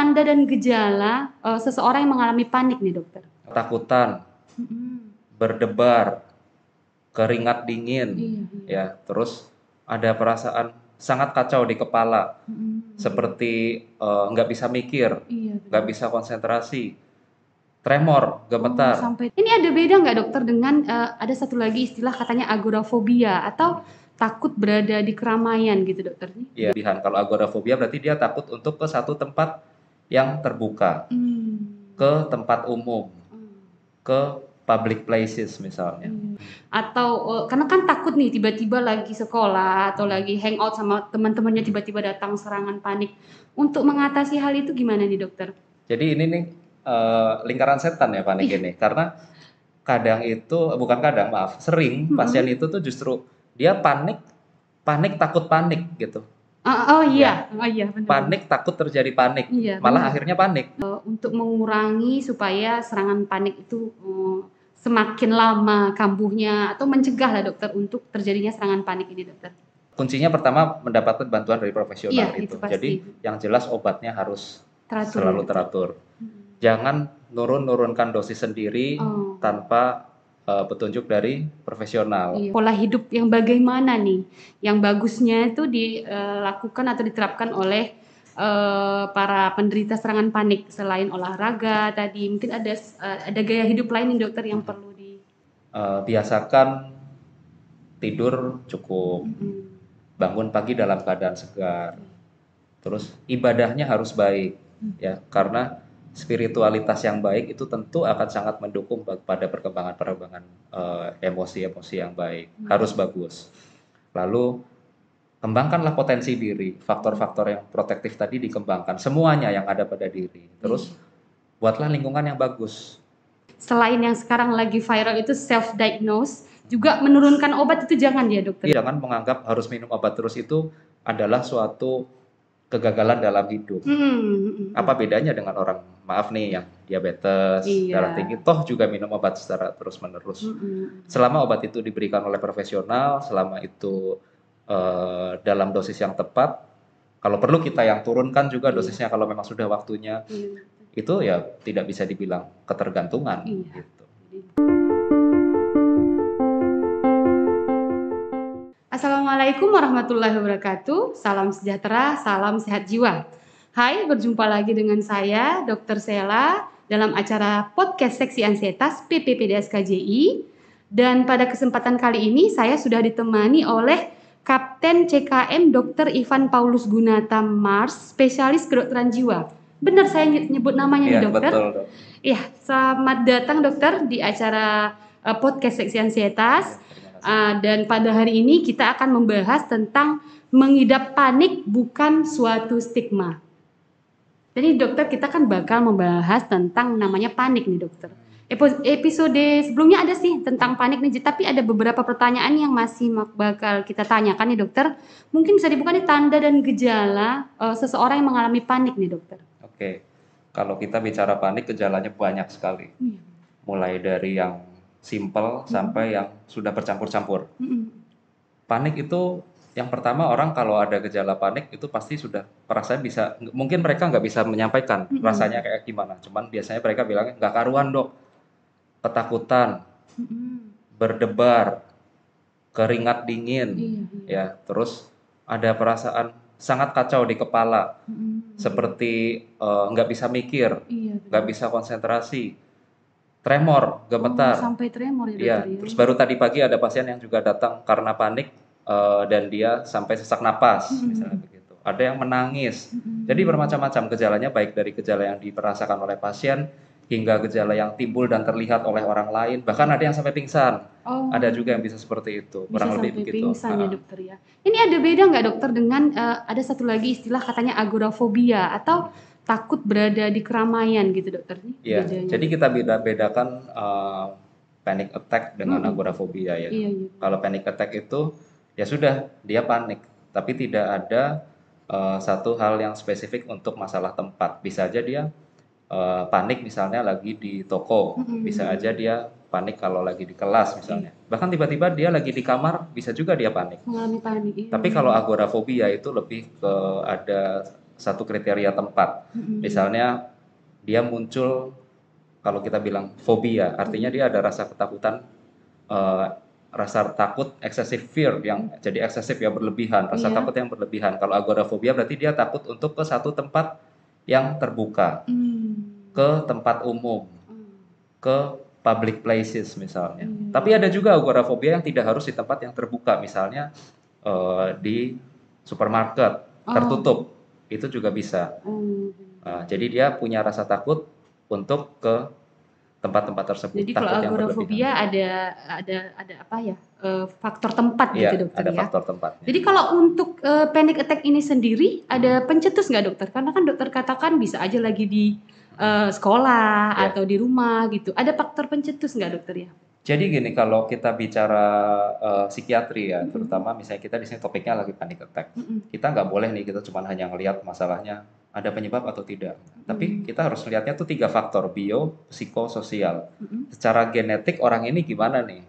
tanda dan gejala seseorang yang mengalami panik nih dokter? Ketakutan, berdebar, keringat dingin, Iya. ya, terus ada perasaan sangat kacau di kepala, seperti nggak bisa mikir, Iya. nggak bisa konsentrasi, tremor, gemetar. Ini ada beda nggak dokter dengan ada satu lagi istilah katanya agorafobia atau takut berada di keramaian gitu dokter? Ya, kalau agorafobia berarti dia takut untuk ke satu tempat yang terbuka, ke tempat umum, ke public places misalnya. Atau karena kan takut nih tiba-tiba lagi sekolah atau lagi hangout sama teman-temannya tiba-tiba datang serangan panik. Untuk mengatasi hal itu gimana nih dokter? Jadi ini nih lingkaran setan ya panik ini, karena kadang itu sering pasien itu tuh justru dia panik takut panik gitu. Iya benar. Panik takut terjadi panik, Iya, malah benar. akhirnya panik. Untuk mengurangi supaya serangan panik itu semakin lama kambuhnya atau mencegah lah dokter untuk terjadinya serangan panik ini dokter. Kuncinya pertama mendapatkan bantuan dari profesional itu. pasti. Jadi yang jelas obatnya harus selalu teratur. Hmm. Jangan nurunkan dosis sendiri tanpa petunjuk dari profesional. Iya. Pola hidup yang bagaimana nih? Yang bagusnya itu dilakukan atau diterapkan oleh para penderita serangan panik selain olahraga tadi. Mungkin ada gaya hidup lain nih dokter yang perlu biasakan tidur cukup, bangun pagi dalam keadaan segar, terus ibadahnya harus baik, ya, karena spiritualitas yang baik itu tentu akan sangat mendukung pada perkembangan emosi-emosi yang baik, harus bagus. Lalu kembangkanlah potensi diri, faktor-faktor yang protektif tadi dikembangkan, semuanya yang ada pada diri. Terus buatlah lingkungan yang bagus. Selain yang sekarang lagi viral itu self-diagnose, juga menurunkan obat itu jangan ya dokter? Jangan menganggap harus minum obat terus itu adalah suatu kegagalan dalam hidup. Apa bedanya dengan orang, maaf nih, yang diabetes, darah tinggi, toh juga minum obat secara terus-menerus. Selama obat itu diberikan oleh profesional, selama itu dalam dosis yang tepat, kalau perlu kita yang turunkan juga dosisnya kalau memang sudah waktunya, itu ya tidak bisa dibilang ketergantungan. Gitu. Assalamualaikum warahmatullahi wabarakatuh. Salam sejahtera, salam sehat jiwa. Hai, berjumpa lagi dengan saya, Dr. Sela, dalam acara podcast Seksi Ansietas PPPDS-KJI. Dan pada kesempatan kali ini saya sudah ditemani oleh Kapten CKM Dr. Ivan Paulus Gunata Mars, spesialis kedokteran jiwa. Benar saya nyebut namanya nih dokter? Betul, dok. Iya, selamat datang dokter di acara podcast Seksi Ansietas. Dan pada hari ini kita akan membahas tentang mengidap panik bukan suatu stigma. Jadi dokter, kita kan bakal membahas tentang namanya panik nih dokter. Episode sebelumnya ada sih tentang panik nih, tapi ada beberapa pertanyaan yang masih bakal kita tanyakan nih dokter. Mungkin bisa dibuka nih tanda dan gejala seseorang yang mengalami panik nih dokter. Oke, kalau kita bicara panik, gejalanya banyak sekali. Mulai dari yang simple sampai yang sudah bercampur-campur. Panik itu yang pertama, orang kalau ada gejala panik itu pasti sudah perasaan mungkin mereka nggak bisa menyampaikan rasanya kayak gimana. Cuman biasanya mereka bilangnya nggak karuan dok, ketakutan, berdebar, keringat dingin, ya, terus ada perasaan sangat kacau di kepala, seperti nggak bisa mikir, nggak bisa konsentrasi, tremor, gemetar. Sampai tremor ya dokter ya. Terus baru tadi pagi ada pasien yang juga datang karena panik dan dia sampai sesak napas, misalnya begitu. Ada yang menangis. Jadi bermacam-macam gejalanya, baik dari gejala yang dirasakan oleh pasien hingga gejala yang timbul dan terlihat oleh orang lain. Bahkan ada yang sampai pingsan. Ada juga yang bisa seperti itu. Kurang lebih begitu. Pingsan ya dokter ya. Ini ada beda nggak dokter dengan ada satu lagi istilah katanya agorafobia atau takut berada di keramaian gitu dokter? Iya, jadi kita bedakan panic attack dengan agorafobia ya. Kalau panic attack itu ya sudah, dia panik, tapi tidak ada satu hal yang spesifik untuk masalah tempat. Bisa aja dia panik misalnya lagi di toko, bisa aja dia panik kalau lagi di kelas misalnya. Bahkan tiba-tiba dia lagi di kamar, bisa juga dia panik. Mengalami panik. Tapi kalau agorafobia itu lebih ke ada satu kriteria tempat. Misalnya dia muncul, kalau kita bilang fobia, artinya dia ada rasa ketakutan, rasa takut excessive fear yang jadi eksesif ya, berlebihan, rasa takut yang berlebihan. Kalau agorafobia berarti dia takut untuk ke satu tempat yang terbuka, ke tempat umum, ke public places misalnya. Tapi ada juga agorafobia yang tidak harus di tempat yang terbuka, misalnya di supermarket tertutup, itu juga bisa. Jadi dia punya rasa takut untuk ke tempat-tempat tersebut. Jadi kalau agorafobia ada apa ya, faktor tempat gitu dokter ada ya. Faktor tempatnya. Jadi kalau untuk panic attack ini sendiri ada pencetus nggak dokter? Karena kan dokter katakan bisa aja lagi di sekolah atau di rumah gitu. Ada faktor pencetus nggak dokter ya? Jadi gini, kalau kita bicara psikiatri ya, terutama misalnya kita di sini topiknya lagi panic attack, kita nggak boleh nih kita cuma hanya ngelihat masalahnya ada penyebab atau tidak. Tapi kita harus lihatnya tuh 3 faktor, bio, psikososial. Secara genetik orang ini gimana nih?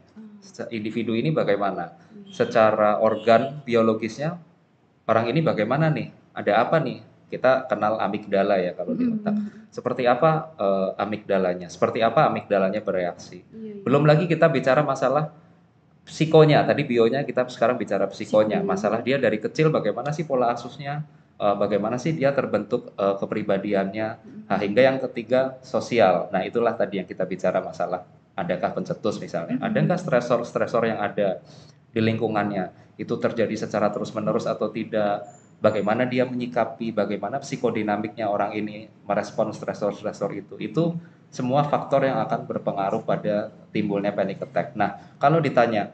Individu ini bagaimana? Secara organ biologisnya orang ini bagaimana nih? Ada apa nih? Kita kenal amigdala ya kalau di otak. Seperti apa amigdalanya? Seperti apa amigdalanya bereaksi? Belum lagi kita bicara masalah psikonya. Tadi bionya, kita sekarang bicara psikonya. Masalah dia dari kecil bagaimana sih pola asusnya? Bagaimana sih dia terbentuk kepribadiannya? Nah, hingga yang ketiga sosial. Nah, itulah tadi yang kita bicara masalah adakah pencetus misalnya? Adakah stresor-stresor yang ada di lingkungannya? Itu terjadi secara terus-menerus atau tidak? Bagaimana dia menyikapi, bagaimana psikodinamiknya orang ini merespon stresor-stresor itu. Itu semua faktor yang akan berpengaruh pada timbulnya panic attack. Nah, kalau ditanya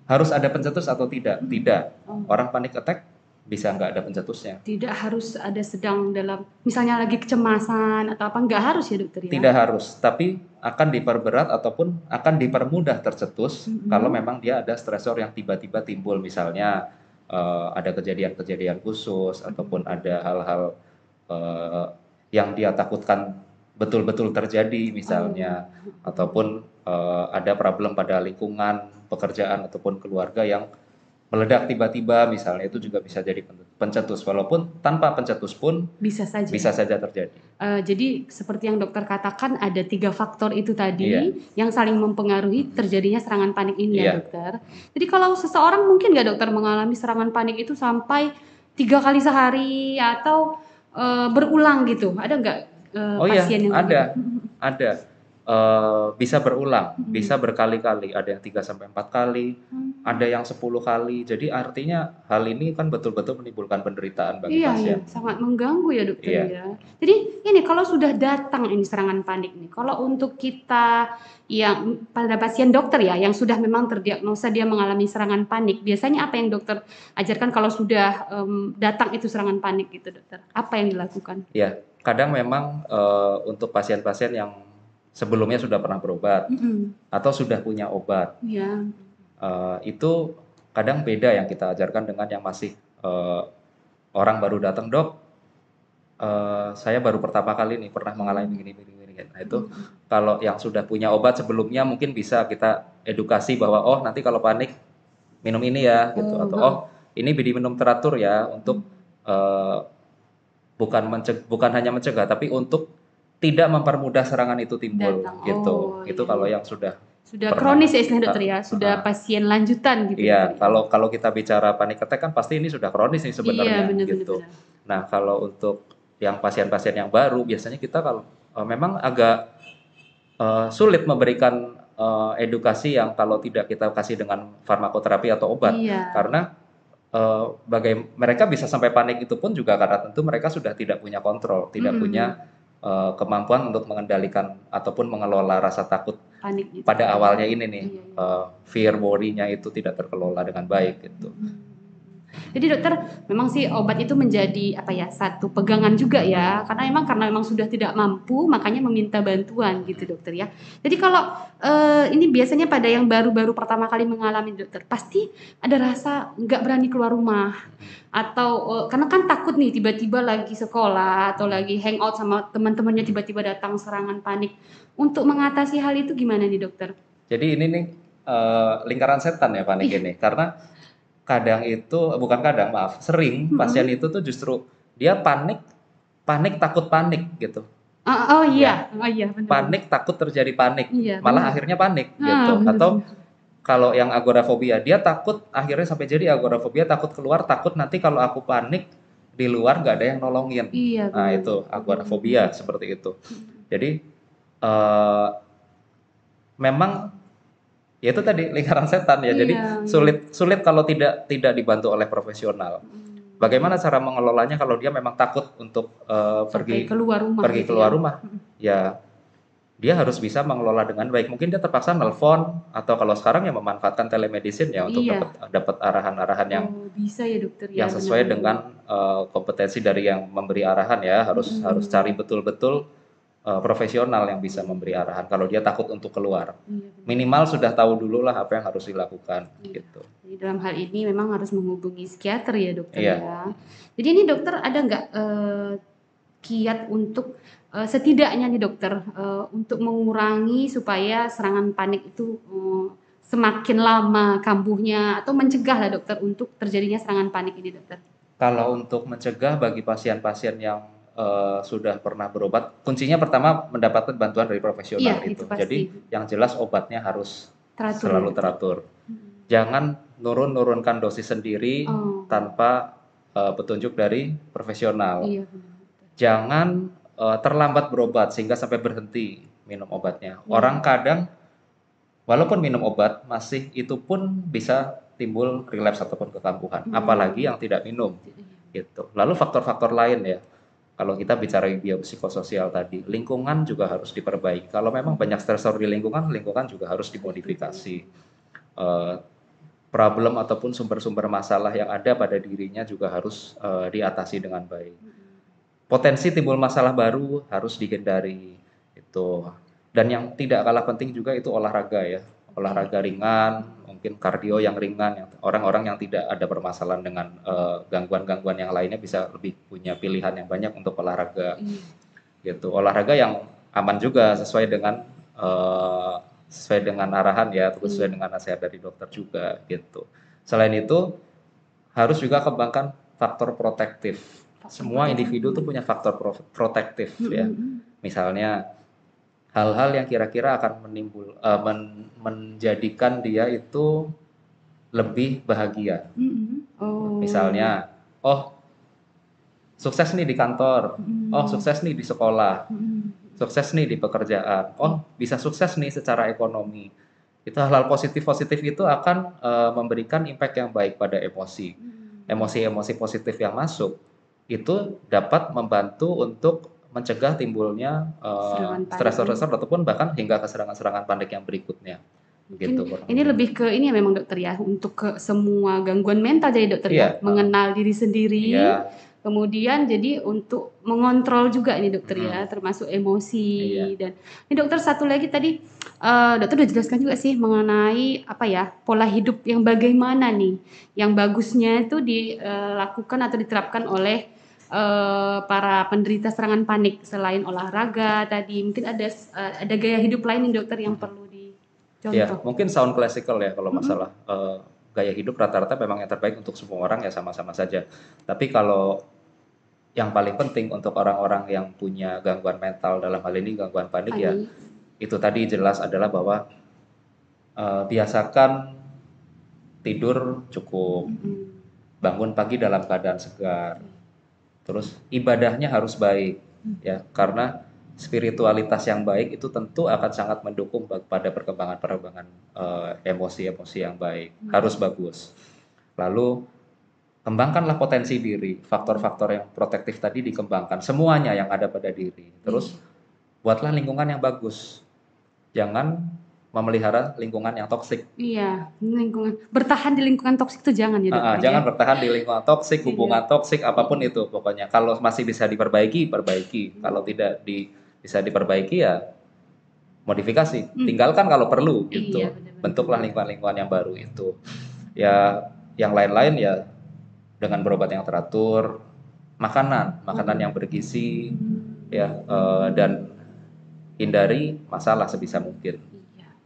harus ada pencetus atau tidak? Tidak. Orang panic attack bisa nggak ada pencetusnya. Tidak harus ada sedang dalam, misalnya lagi kecemasan atau apa, nggak harus ya dokter ya? Tidak harus, tapi akan diperberat ataupun akan dipermudah tercetus kalau memang dia ada stresor yang tiba-tiba timbul, misalnya ada kejadian-kejadian khusus ataupun ada hal-hal yang dia takutkan betul-betul terjadi misalnya, ataupun ada problem pada lingkungan, pekerjaan ataupun keluarga yang meledak tiba-tiba misalnya, itu juga bisa jadi pencetus, walaupun tanpa pencetus pun bisa saja terjadi. Jadi seperti yang dokter katakan ada 3 faktor itu tadi yang saling mempengaruhi terjadinya serangan panik ini ya dokter. Jadi kalau seseorang mungkin nggak dokter mengalami serangan panik itu sampai 3 kali sehari atau berulang gitu, ada nggak pasien yang ada. Bisa berulang, bisa berkali-kali, ada yang 3-4 kali, ada yang 10 kali. Jadi artinya hal ini kan betul-betul menimbulkan penderitaan bagi pasien. Iya, sangat mengganggu ya dokter ya. Jadi ini kalau sudah datang ini serangan panik nih, kalau untuk kita yang pada pasien dokter ya yang sudah memang terdiagnosa dia mengalami serangan panik, biasanya apa yang dokter ajarkan kalau sudah datang itu serangan panik gitu dokter? Apa yang dilakukan? Ya, kadang memang untuk pasien-pasien yang sebelumnya sudah pernah berobat atau sudah punya obat, itu kadang beda yang kita ajarkan dengan yang masih orang baru datang, dok, saya baru pertama kali nih pernah mengalami begini. Nah itu kalau yang sudah punya obat sebelumnya mungkin bisa kita edukasi bahwa oh nanti kalau panik minum ini ya gitu, atau oh ini diminum teratur ya untuk bukan hanya mencegah tapi untuk tidak mempermudah serangan itu timbul gitu. Itu kalau yang sudah kronis ya istilahnya dokter ya, sudah pasien lanjutan gitu. Iya, kalau kita bicara panic attack kan pasti ini sudah kronis nih sebenarnya gitu. Nah, kalau untuk yang pasien-pasien yang baru biasanya kita kalau memang agak sulit memberikan edukasi yang kalau tidak kita kasih dengan farmakoterapi atau obat, karena mereka bisa sampai panik itu pun juga karena tentu mereka sudah tidak punya kontrol, tidak punya kemampuan untuk mengendalikan ataupun mengelola rasa takut panik gitu. Pada awalnya ini nih fear worry-nya itu tidak terkelola dengan baik gitu. Jadi dokter memang sih obat itu menjadi apa ya, satu pegangan juga ya, karena memang sudah tidak mampu makanya meminta bantuan gitu dokter ya. Jadi kalau ini biasanya pada yang baru-baru pertama kali mengalami dokter pasti ada rasa nggak berani keluar rumah atau karena kan takut nih tiba-tiba lagi sekolah atau lagi hangout sama teman-temannya tiba-tiba datang serangan panik. Untuk mengatasi hal itu gimana nih dokter? Jadi ini nih lingkaran setan ya panik ini, karena sering pasien itu tuh justru dia panik takut panik gitu. Oh Ya, iya, benar. panik takut terjadi panik, Iya, malah benar. akhirnya panik gitu. Benar, Atau benar. kalau yang agorafobia, dia takut akhirnya sampai jadi agorafobia, takut keluar, takut nanti kalau aku panik di luar nggak ada yang nolongin. Iya, Nah benar. itu agorafobia seperti itu. Jadi eh, memang ya itu tadi lingkaran setan ya. Jadi Iya, iya. sulit kalau tidak dibantu oleh profesional. Bagaimana cara mengelolanya kalau dia memang takut untuk Sampai pergi keluar rumah pergi gitu ya. keluar rumah? Ya dia harus bisa mengelola dengan baik. Mungkin dia terpaksa nelpon atau kalau sekarang ya memanfaatkan telemedicine ya untuk Iya. dapat arahan-arahan Oh, bisa ya dokter ya, yang sesuai benar-benar. dengan kompetensi dari yang memberi arahan ya. Harus cari betul-betul profesional yang bisa memberi arahan kalau dia takut untuk keluar. Iya, benar. Minimal sudah tahu dulu lah apa yang harus dilakukan Iya. gitu. Jadi dalam hal ini memang harus menghubungi psikiater ya dokter Iya. ya. Jadi ini dokter ada nggak kiat untuk setidaknya nih dokter untuk mengurangi supaya serangan panik itu semakin lama kambuhnya atau mencegah lah dokter untuk terjadinya serangan panik ini dokter. Kalau untuk mencegah bagi pasien-pasien yang sudah pernah berobat, kuncinya pertama mendapatkan bantuan dari profesional Iya, itu. itu pasti. Jadi yang jelas obatnya harus Teratur selalu ya, teratur. Jangan nurunkan dosis sendiri tanpa petunjuk dari profesional. Iya, benar. Jangan terlambat berobat sehingga sampai berhenti minum obatnya. Orang kadang walaupun minum obat masih itu pun bisa timbul relapse ataupun kekambuhan, apalagi yang tidak minum gitu. Lalu faktor-faktor lain ya, kalau kita bicara biopsikososial tadi, lingkungan juga harus diperbaiki. Kalau memang banyak stresor di lingkungan juga harus dimodifikasi. Problem ataupun sumber-sumber masalah yang ada pada dirinya juga harus diatasi dengan baik. Potensi timbul masalah baru harus dihindari itu. Dan yang tidak kalah penting juga itu olahraga ya. Olahraga ringan, mungkin kardio yang ringan, yang orang-orang yang tidak ada permasalahan dengan gangguan-gangguan yang lainnya bisa lebih punya pilihan yang banyak untuk olahraga. Gitu. Olahraga yang aman juga sesuai dengan arahan ya, terus sesuai dengan nasihat dari dokter juga gitu. Selain itu harus juga kembangkan faktor protektif. Semua individu tuh punya faktor protektif ya. Misalnya hal-hal yang kira-kira akan menjadikan dia itu lebih bahagia. Misalnya, sukses nih di kantor, sukses nih di sekolah, sukses nih di pekerjaan, bisa sukses nih secara ekonomi. Itu hal-hal positif itu akan memberikan impact yang baik pada emosi. Emosi-emosi positif yang masuk itu dapat membantu untuk mencegah timbulnya stresor-stresor ataupun bahkan hingga ke serangan-serangan panik yang berikutnya. Gitu, ini lebih ke ini ya memang dokter ya, untuk ke semua gangguan mental jadi dokter ya, mengenal diri sendiri. Kemudian jadi untuk mengontrol juga ini dokter ya, termasuk emosi. Dan ini dokter satu lagi tadi dokter udah jelaskan juga sih mengenai apa ya, pola hidup yang bagaimana nih yang bagusnya itu dilakukan atau diterapkan oleh para penderita serangan panik. Selain olahraga tadi mungkin ada gaya hidup lain nih dokter yang perlu dicontoh. Ya mungkin sound classical ya kalau masalah gaya hidup rata-rata memang yang terbaik untuk semua orang ya sama-sama saja. Tapi kalau yang paling penting untuk orang-orang yang punya gangguan mental, dalam hal ini gangguan panik ya, itu tadi jelas adalah bahwa biasakan tidur cukup, bangun pagi dalam keadaan segar, terus ibadahnya harus baik ya, karena spiritualitas yang baik itu tentu akan sangat mendukung pada perkembangan emosi-emosi yang baik, harus bagus. Lalu kembangkanlah potensi diri, faktor-faktor yang protektif tadi dikembangkan, semuanya yang ada pada diri. Terus buatlah lingkungan yang bagus. Jangan memelihara lingkungan yang toksik. Iya, bertahan di lingkungan toksik itu jangan ya dokter. Jangan bertahan di lingkungan toksik, hubungan toksik, apapun itu pokoknya. Kalau masih bisa diperbaiki, perbaiki. Kalau tidak bisa diperbaiki ya modifikasi. Tinggalkan kalau perlu gitu. Bentuklah lingkungan-lingkungan yang baru itu. Ya, yang lain-lain ya dengan berobat yang teratur, makanan yang bergizi, ya, dan hindari masalah sebisa mungkin.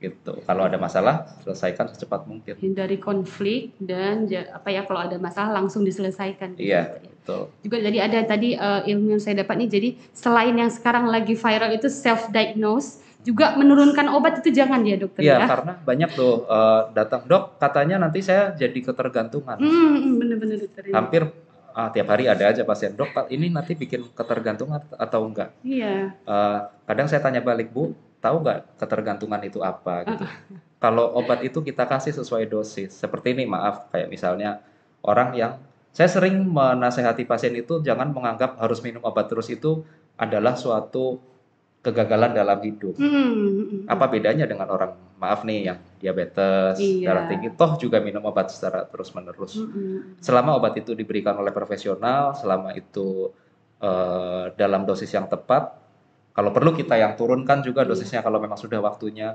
gitu. Kalau ada masalah, selesaikan secepat mungkin. Hindari konflik dan kalau ada masalah langsung diselesaikan. Iya, betul. Juga jadi ada tadi ilmu yang saya dapat nih, jadi selain yang sekarang lagi viral itu self diagnose, juga menurunkan obat itu jangan ya dokter ya. Iya, karena banyak tuh datang, "Dok, katanya nanti saya jadi ketergantungan." Bener-bener dokter. Hampir tiap hari ada aja pasien, "Dok, ini nanti bikin ketergantungan atau enggak?" Iya. Kadang saya tanya balik, "Bu, tahu nggak ketergantungan itu apa?" gitu. Kalau obat itu kita kasih sesuai dosis. Seperti ini, maaf, kayak misalnya orang yang saya sering menasehati pasien itu jangan menganggap harus minum obat terus itu adalah suatu kegagalan dalam hidup. Apa bedanya dengan orang, maaf nih, yang diabetes, darah tinggi, toh juga minum obat secara terus-menerus. Selama obat itu diberikan oleh profesional, selama itu dalam dosis yang tepat, kalau perlu kita yang turunkan juga dosisnya kalau memang sudah waktunya,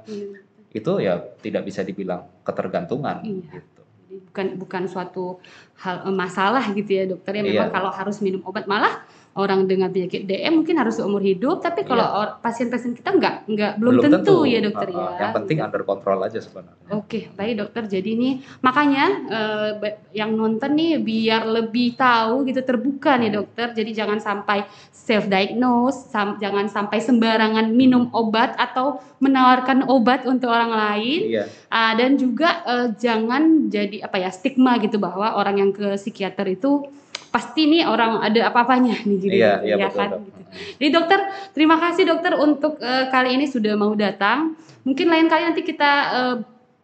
itu ya tidak bisa dibilang ketergantungan. Gitu. Bukan suatu hal masalah gitu ya dokter ya. Memang kalau harus minum obat, malah orang dengan penyakit DM mungkin harus seumur hidup, tapi kalau pasien-pasien kita belum tentu ya dokter ya. Yang penting under control aja sebenarnya. Oke, baik dokter. Jadi nih makanya yang nonton nih biar lebih tahu gitu, terbuka nih dokter. Jadi jangan sampai self diagnose, jangan sampai sembarangan minum obat atau menawarkan obat untuk orang lain. Dan juga jangan jadi stigma gitu bahwa orang yang ke psikiater itu pasti nih orang ada apa-apanya nih gitu. Iya, betul, kan gitu. Jadi dokter, terima kasih dokter untuk kali ini sudah mau datang. Mungkin lain kali nanti kita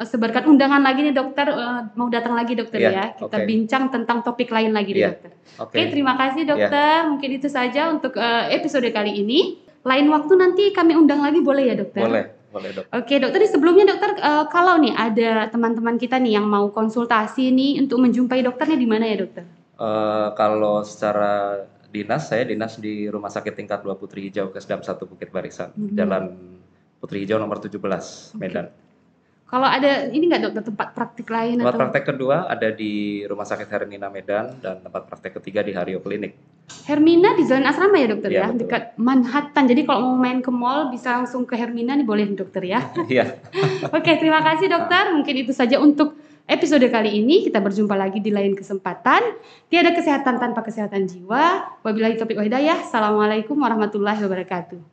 sebarkan undangan lagi nih dokter, mau datang lagi dokter ya. Kita bincang tentang topik lain lagi nih dokter. Oke, terima kasih dokter. Mungkin itu saja untuk episode kali ini. Lain waktu nanti kami undang lagi, boleh ya dokter? Boleh dok. Oke dokter, sebelumnya dokter kalau nih ada teman-teman kita nih yang mau konsultasi nih untuk menjumpai dokternya di mana ya dokter? Kalau secara dinas, saya dinas di Rumah Sakit Tingkat 2 Putri Hijau Kesdam 1 Bukit Barisan, Jalan Putri Hijau nomor 17, Medan. Kalau ada ini nggak dokter tempat praktik lain? Tempat praktek kedua ada di Rumah Sakit Hermina Medan, dan tempat praktek ketiga di Haryo Klinik. Hermina di Jalan Asrama ya dokter ya, betul. Dekat Manhattan. Jadi kalau mau main ke mall bisa langsung ke Hermina nih, boleh dokter ya. Iya. Oke, terima kasih dokter. Mungkin itu saja untuk episode kali ini. Kita berjumpa lagi di lain kesempatan. Tiada kesehatan tanpa kesehatan jiwa. Wabillahi taufiq wal hidayah. Assalamualaikum warahmatullahi wabarakatuh.